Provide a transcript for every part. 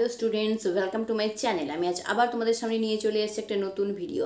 Hello students, welcome to my channel. আমি আজ আবার তোমাদের সামনে নিয়ে চলে এসেছি একটা নতুন ভিডিও।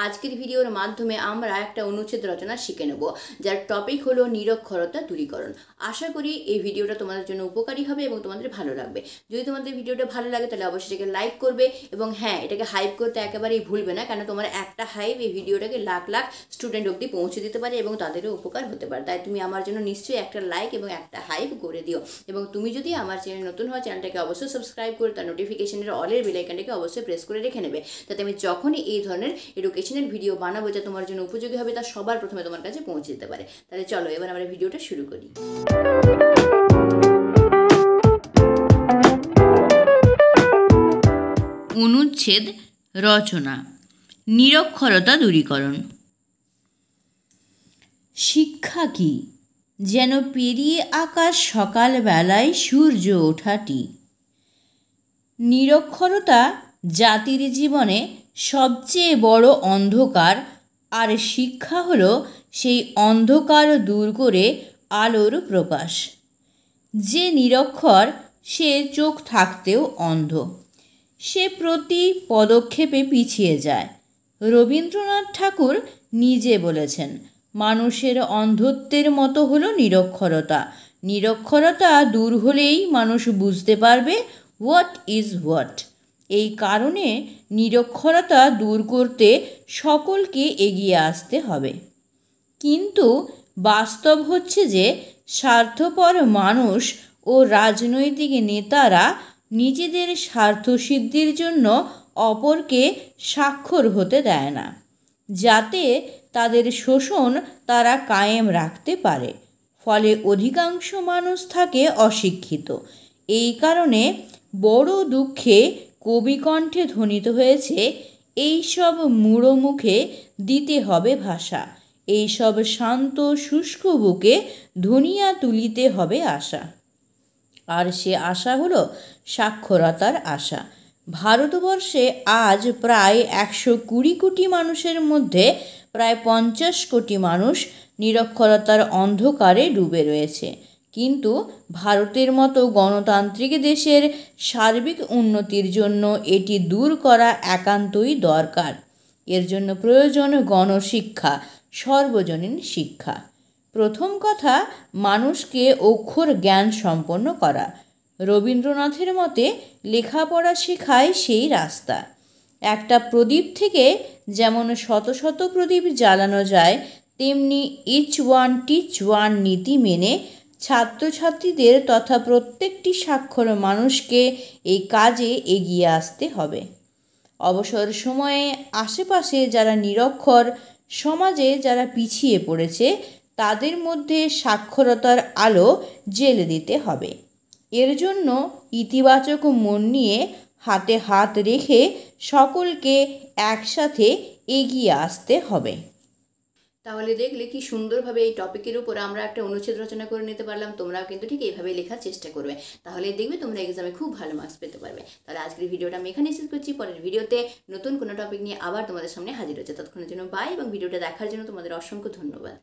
আজকের ভিডিওর মাধ্যমে আমরা একটা অনুচ্ছেদ রচনা শিখে নেব, যার টপিক হলো নিরক্ষরতা দূরীকরণ। আশা করি এই ভিডিওটা তোমাদের জন্য উপকারী হবে এবং তোমাদের ভালো লাগবে। যদি তোমাদের ভিডিওটা ভালো লাগে তাহলে অবশ্যই এটাকে লাইক করবে এবং হ্যাঁ, এটাকে হাইপ করতে একেবারেই ভুলবে না, কারণ তোমার একটা হাইপ এই ভিডিওটাকে লাখ লাখ স্টুডেন্ট অবধি পৌঁছে দিতে পারে এবং তাদেরও উপকার হতে পারে। তাই তুমি আমার জন্য নিশ্চয়ই একটা লাইক এবং একটা হাইপ করে দিও। এবং তুমি যদি আমার চ্যানেল নতুন হয়, চ্যানেলটাকে অবশ্যই সাবস্ক্রাইব করে তার নোটিফিকেশনের অলের বেল আইকনটাকে অবশ্যই প্রেস করে রেখে নেবে, যাতে আমি যখনই এই ধরনের এডুকেশনাল ভিডিও বানাবো যা তোমার জন্য উপযোগী হবে তা সবার প্রথমে তোমার কাছে পৌঁছে দিতে পারে। তাহলে চলো এবার আমরা ভিডিওটা শুরু করি। অনুচ্ছেদ রচনা, নিরক্ষরতা দূরীকরণ। শিক্ষা কি? যেন পেরিয়ে আকাশ সকালবেলায় সূর্য ওঠাটি। নিরক্ষরতা জাতির জীবনে সবচেয়ে বড় অন্ধকার, আর শিক্ষা হলো সেই অন্ধকার দূর করে আলোর প্রকাশ। যে নিরক্ষর সে চোখ থাকতেও অন্ধ, সে প্রতি পদক্ষেপে পিছিয়ে যায়। রবীন্দ্রনাথ ঠাকুর নিজে বলেছেন, মানুষের অন্ধত্বের মতো হলো নিরক্ষরতা। নিরক্ষরতা দূর হলেই মানুষ বুঝতে পারবে হোয়াট ইজ হোয়াট। এই কারণে নিরক্ষরতা দূর করতে সকলকে এগিয়ে আসতে হবে। কিন্তু বাস্তব হচ্ছে যে স্বার্থপর মানুষ ও রাজনৈতিক নেতারা নিজেদের স্বার্থসিদ্ধির জন্য অপরকে স্বাক্ষর হতে দেয় না, যাতে তাদের শোষণ তারা কায়েম রাখতে পারে। ফলে অধিকাংশ মানুষ থাকে অশিক্ষিত। এই কারণে বড় দুঃখে কবিকণ্ঠে ধ্বনিত হয়েছে, এইসব মূঢ় মুখে দিতে হবে ভাষা, এইসব শান্ত শুষ্ক বুকে ধনিয়া তুলিতে হবে আশা। আর সে আশা হলো সাক্ষরতার আশা। ভারতবর্ষে আজ প্রায় 120 কোটি মানুষের মধ্যে প্রায় 50 কোটি মানুষ নিরক্ষরতার অন্ধকারে ডুবে রয়েছে। কিন্তু ভারতের মতো গণতান্ত্রিক দেশের সার্বিক উন্নতির জন্য এটি দূর করা একান্তই দরকার। এর জন্য প্রয়োজন গণশিক্ষা, সর্বজনীন শিক্ষা। প্রথম কথা, মানুষকে অক্ষর জ্ঞান সম্পন্ন করা। রবীন্দ্রনাথের মতে লেখাপড়া শেখায় সেই রাস্তা। একটা প্রদীপ থেকে যেমন শত শত প্রদীপ জ্বালানো যায়, তেমনি ইচ ওয়ান টিচ ওয়ান নীতি মেনে ছাত্রছাত্রীদের তথা প্রত্যেকটি সাক্ষর মানুষকে এই কাজে এগিয়ে আসতে হবে। অবসর সময়ে আশেপাশে যারা নিরক্ষর, সমাজে যারা পিছিয়ে পড়েছে, তাদের মধ্যে সাক্ষরতার আলো জ্বেলে দিতে হবে। এর জন্য ইতিবাচক মন নিয়ে হাতে হাত রেখে সকলকে একসাথে এগিয়ে আসতে হবে। তাহলে দেখলে কি সুন্দরভাবে এই টপিকের উপর আমরা একটা অনুচ্ছেদ রচনা করে নিতে পারলাম। তোমরাও কিন্তু ঠিক এইভাবে লেখার চেষ্টা করবে, তাহলে দেখবে তোমরা এক্সামে খুব ভালো মার্কস পেতে পারবে। তাহলে আজকের ভিডিওটা আমি এখানে শেষ করছি। পরের ভিডিওতে নতুন কোনো টপিক নিয়ে আবার তোমাদের সামনে হাজির হচ্ছে। ততক্ষণের জন্য বাই, এবং ভিডিওটা দেখার জন্য তোমাদের অসংখ্য ধন্যবাদ।